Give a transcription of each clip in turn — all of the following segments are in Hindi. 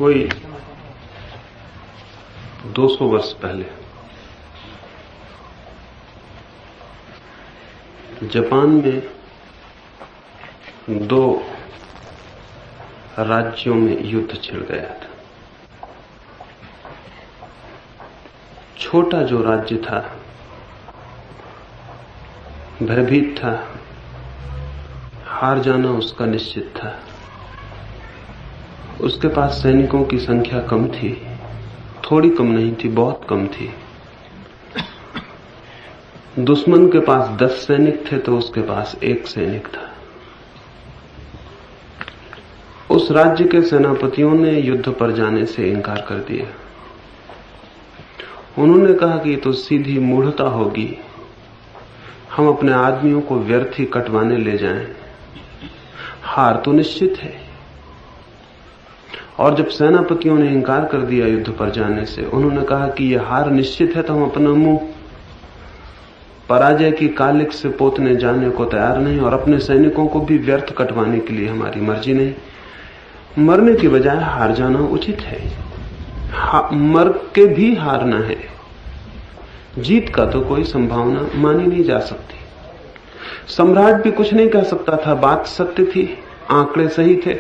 कोई 200 वर्ष पहले जापान में 2 राज्यों में युद्ध छिड़ गया था। छोटा जो राज्य था भयभीत था, हार जाना उसका निश्चित था। उसके पास सैनिकों की संख्या कम थी, थोड़ी कम नहीं थी, बहुत कम थी। दुश्मन के पास 10 सैनिक थे तो उसके पास 1 सैनिक था। उस राज्य के सेनापतियों ने युद्ध पर जाने से इनकार कर दिया। उन्होंने कहा कि ये तो सीधी मूढ़ता होगी, हम अपने आदमियों को व्यर्थ ही कटवाने ले जाएं, हार तो निश्चित है। और जब सेनापतियों ने इनकार कर दिया युद्ध पर जाने से, उन्होंने कहा कि यह हार निश्चित है तो हम अपना मुंह पराजय की कालिक से पोतने जाने को तैयार नहीं, और अपने सैनिकों को भी व्यर्थ कटवाने के लिए हमारी मर्जी नहीं। मरने की बजाय हार जाना उचित है। मर के भी हारना है। जीत का तो कोई संभावना मानी नहीं जा सकती। सम्राट भी कुछ नहीं कह सकता था, बात सत्य थी, आंकड़े सही थे।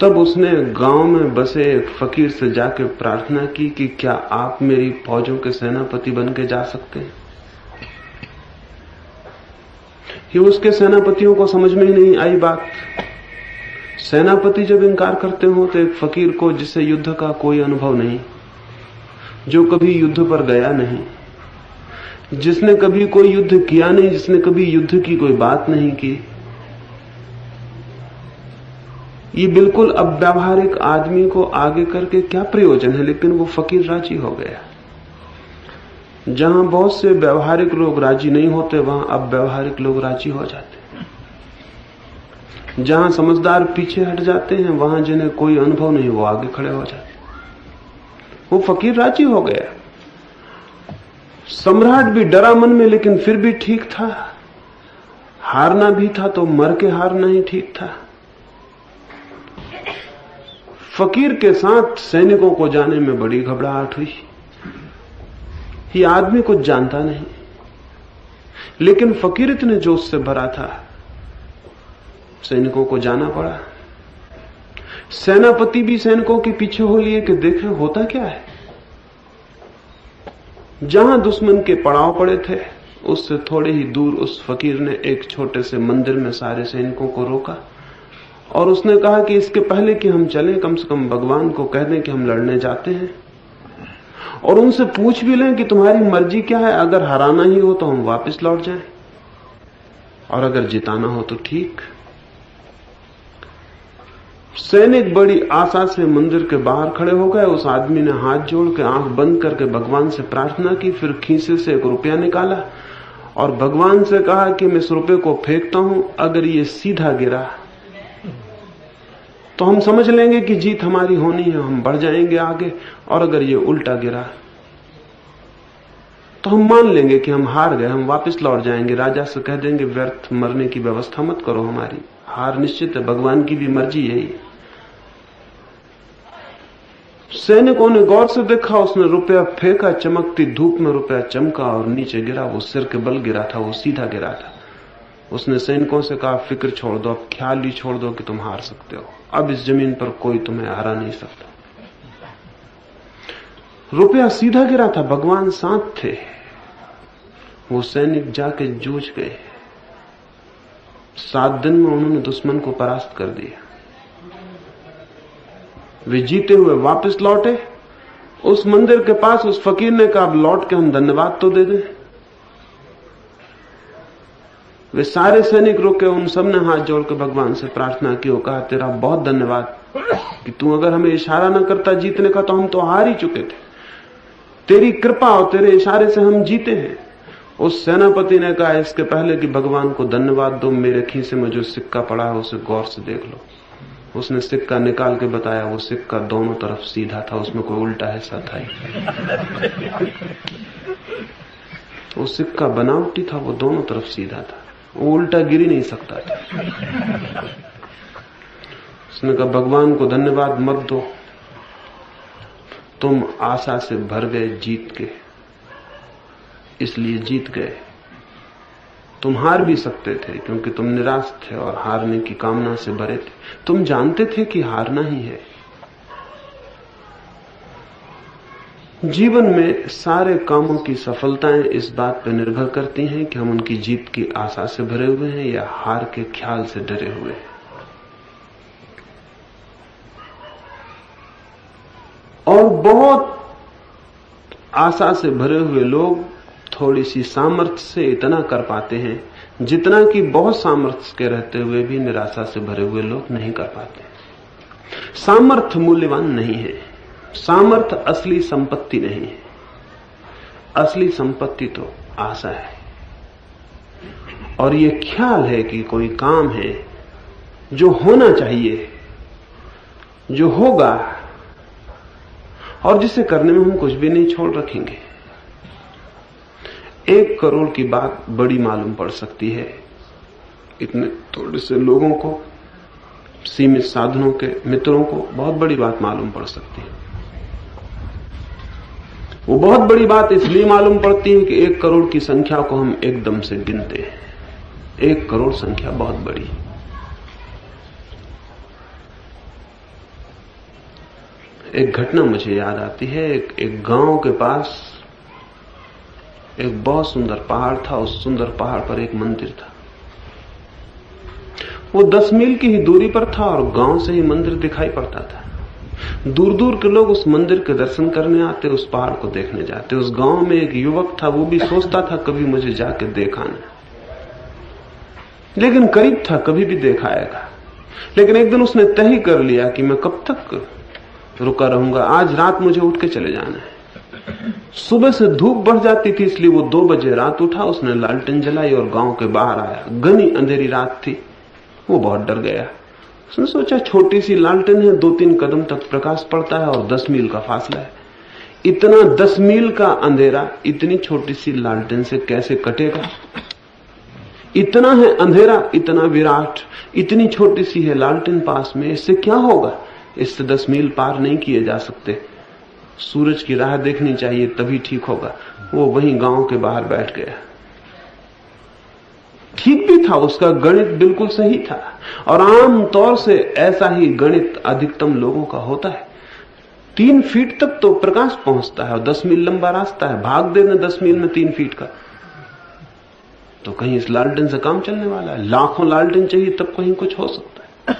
तब उसने गांव में बसे एक फकीर से जाकर प्रार्थना की कि क्या आप मेरी फौजों के सेनापति बन के जा सकते हैं। ये उसके सेनापतियों को समझ में ही नहीं आई बात। सेनापति जब इनकार करते हो तो एक फकीर को, जिसे युद्ध का कोई अनुभव नहीं, जो कभी युद्ध पर गया नहीं, जिसने कभी कोई युद्ध किया नहीं, जिसने कभी युद्ध की कोई बात नहीं की, ये बिल्कुल अब व्यावहारिक आदमी को आगे करके क्या प्रयोजन है। लेकिन वो फकीर राजी हो गया। जहां बहुत से व्यावहारिक लोग राजी नहीं होते, वहां अब व्यावहारिक लोग राजी हो जाते। जहां समझदार पीछे हट जाते हैं, वहां जिन्हें कोई अनुभव नहीं वो आगे खड़े हो जाते। वो फकीर राजी हो गया। सम्राट भी डरा मन में, लेकिन फिर भी ठीक था। हारना भी था तो मर के हारना ही ठीक था। फकीर के साथ सैनिकों को जाने में बड़ी घबराहट हुई। ये आदमी कुछ जानता नहीं, लेकिन फकीर इतने जोश से भरा था, सैनिकों को जाना पड़ा। सेनापति भी सैनिकों के पीछे हो लिए कि देखें होता क्या है। जहां दुश्मन के पड़ाव पड़े थे, उससे थोड़े ही दूर उस फकीर ने एक छोटे से मंदिर में सारे सैनिकों को रोका और उसने कहा कि इसके पहले कि हम चलें, कम से कम भगवान को कह दें कि हम लड़ने जाते हैं, और उनसे पूछ भी लें कि तुम्हारी मर्जी क्या है। अगर हराना ही हो तो हम वापस लौट जाएं, और अगर जिताना हो तो ठीक। सैनिक बड़ी आशा से मंदिर के बाहर खड़े हो गए। उस आदमी ने हाथ जोड़ के, आंख बंद करके भगवान से प्रार्थना की, फिर खीसे से 1 रुपया निकाला और भगवान से कहा कि मैं इस रुपये को फेंकता हूं, अगर ये सीधा गिरा तो हम समझ लेंगे कि जीत हमारी होनी है, हम बढ़ जाएंगे आगे, और अगर ये उल्टा गिरा तो हम मान लेंगे कि हम हार गए, हम वापस लौट जाएंगे। राजा से कह देंगे व्यर्थ मरने की व्यवस्था मत करो, हमारी हार निश्चित है, भगवान की भी मर्जी यही है। सैनिकों ने गौर से देखा, उसने रुपया फेंका, चमकती धूप में रुपया चमका और नीचे गिरा। वो सिर के बल गिरा था, वो सीधा गिरा था। उसने सैनिकों से कहा फिक्र छोड़ दो, अब ख्याल ही छोड़ दो कि तुम हार सकते हो, अब इस जमीन पर कोई तुम्हें हरा नहीं सकता। रुपया सीधा गिरा था, भगवान साथ थे। वो सैनिक जाके जूझ गए। 7 दिन में उन्होंने दुश्मन को परास्त कर दिया। वे जीते हुए वापस लौटे। उस मंदिर के पास उस फकीर ने कहा अब लौट के हम धन्यवाद तो दे दें। वे सारे सैनिक रुके, उन सब ने हाथ जोड़ के भगवान से प्रार्थना की। वो कहा तेरा बहुत धन्यवाद कि तू अगर हमें इशारा न करता जीतने का तो हम तो हार ही चुके थे। तेरी कृपा और तेरे इशारे से हम जीते हैं। उस सेनापति ने कहा इसके पहले कि भगवान को धन्यवाद दो, मेरे खीसे में जो सिक्का पड़ा है उसे गौर से देख लो। उसने सिक्का निकाल के बताया, वो सिक्का दोनों तरफ सीधा था, उसमें कोई उल्टा हिस्सा था ही। वो सिक्का बनावटी था, वो दोनों तरफ सीधा था, वो उल्टा गिर ही नहीं सकता था। उसने कहा भगवान को धन्यवाद मत दो, तुम आशा से भर गए जीत के, इसलिए जीत गए। तुम हार भी सकते थे क्योंकि तुम निराश थे और हारने की कामना से भरे थे। तुम जानते थे कि हारना ही है। जीवन में सारे कामों की सफलताएं इस बात पर निर्भर करती हैं कि हम उनकी जीत की आशा से भरे हुए हैं या हार के ख्याल से डरे हुए हैं। और बहुत आशा से भरे हुए लोग थोड़ी सी सामर्थ्य से इतना कर पाते हैं जितना कि बहुत सामर्थ्य के रहते हुए भी निराशा से भरे हुए लोग नहीं कर पाते। सामर्थ्य मूल्यवान नहीं है, सामर्थ्य असली संपत्ति नहीं है। असली संपत्ति तो आशा है और ये ख्याल है कि कोई काम है जो होना चाहिए, जो होगा और जिसे करने में हम कुछ भी नहीं छोड़ रखेंगे। 1 करोड़ की बात बड़ी मालूम पड़ सकती है इतने थोड़े से लोगों को, सीमित साधनों के मित्रों को बहुत बड़ी बात मालूम पड़ सकती है। वो बहुत बड़ी बात इसलिए मालूम पड़ती है कि 1 करोड़ की संख्या को हम एकदम से गिनते हैं। 1 करोड़ संख्या बहुत बड़ी। एक घटना मुझे याद आती है। एक गांव के पास एक बहुत सुंदर पहाड़ था। उस सुंदर पहाड़ पर एक मंदिर था। वो 10 मील की ही दूरी पर था और गांव से ही मंदिर दिखाई पड़ता था। दूर दूर के लोग उस मंदिर के दर्शन करने आते, उस पहाड़ को देखने जाते। उस गांव में एक युवक था, वो भी सोचता था कभी मुझे जाके देखा ना, लेकिन करीब था कभी भी देखाएगा। लेकिन एक दिन उसने तय कर लिया कि मैं कब तक रुका रहूंगा, आज रात मुझे उठ के चले जाना है। सुबह से धूप बढ़ जाती थी, इसलिए वो 2 बजे रात उठा। उसने लालटेन जलाई और गांव के बाहर आया। घनी अंधेरी रात थी। वो बहुत डर गया। उसने सोचा छोटी सी लालटेन है, 2-3 कदम तक प्रकाश पड़ता है और 10 मील का फासला है। इतना 10 मील का अंधेरा इतनी छोटी सी लालटेन से कैसे कटेगा? इतना है अंधेरा, इतना विराट, इतनी छोटी सी है लालटेन पास में, इससे क्या होगा? इससे 10 मील पार नहीं किए जा सकते। सूरज की राह देखनी चाहिए, तभी ठीक होगा। वो वहीं गांव के बाहर बैठ गया। ठीक भी था, उसका गणित बिल्कुल सही था और आम तौर से ऐसा ही गणित अधिकतम लोगों का होता है। 3 फीट तक तो प्रकाश पहुंचता है और 10 मील लंबा रास्ता है। भाग देना 10 मील में 3 फीट का, तो कहीं इस लालटेन से काम चलने वाला है? लाखों लालटेन चाहिए तब कहीं कुछ हो सकता है।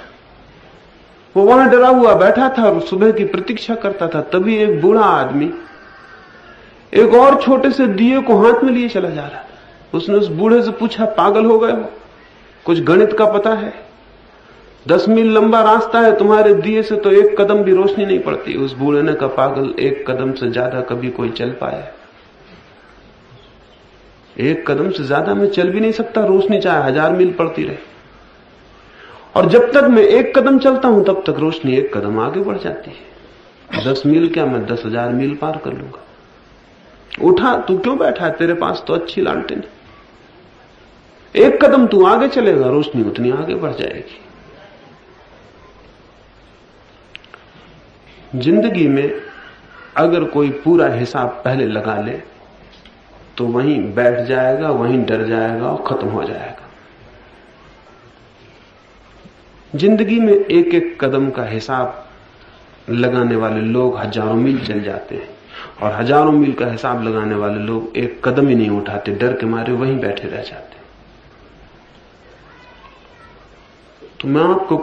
वो वहां डरा हुआ बैठा था और सुबह की प्रतीक्षा करता था। तभी एक बूढ़ा आदमी एक और छोटे से दिए को हाथ में लिए चला जा रहा था। उसने उस बूढ़े से पूछा, पागल हो गए हो? कुछ गणित का पता है? 10 मील लंबा रास्ता है, तुम्हारे दिए से तो 1 कदम भी रोशनी नहीं पड़ती। उस बूढ़े ने कहा, पागल, 1 कदम से ज्यादा कभी कोई चल पाया? 1 कदम से ज्यादा मैं चल भी नहीं सकता, रोशनी चाहे 1000 मील पड़ती रहे। और जब तक मैं 1 कदम चलता हूं तब तक रोशनी 1 कदम आगे बढ़ जाती है। 10 मील क्या, मैं 10,000 मील पार कर लूंगा। उठा, तू क्यों बैठा है? तेरे पास तो अच्छी लालटेन है। 1 कदम तू आगे चलेगा, रोशनी उतनी आगे बढ़ जाएगी। जिंदगी में अगर कोई पूरा हिसाब पहले लगा ले तो वहीं बैठ जाएगा, वहीं डर जाएगा और खत्म हो जाएगा। जिंदगी में 1-1 कदम का हिसाब लगाने वाले लोग हजारों मील चल जाते हैं और हजारों मील का हिसाब लगाने वाले लोग 1 कदम ही नहीं उठाते, डर के मारे वहीं बैठे रह जाते। तो मैं आपको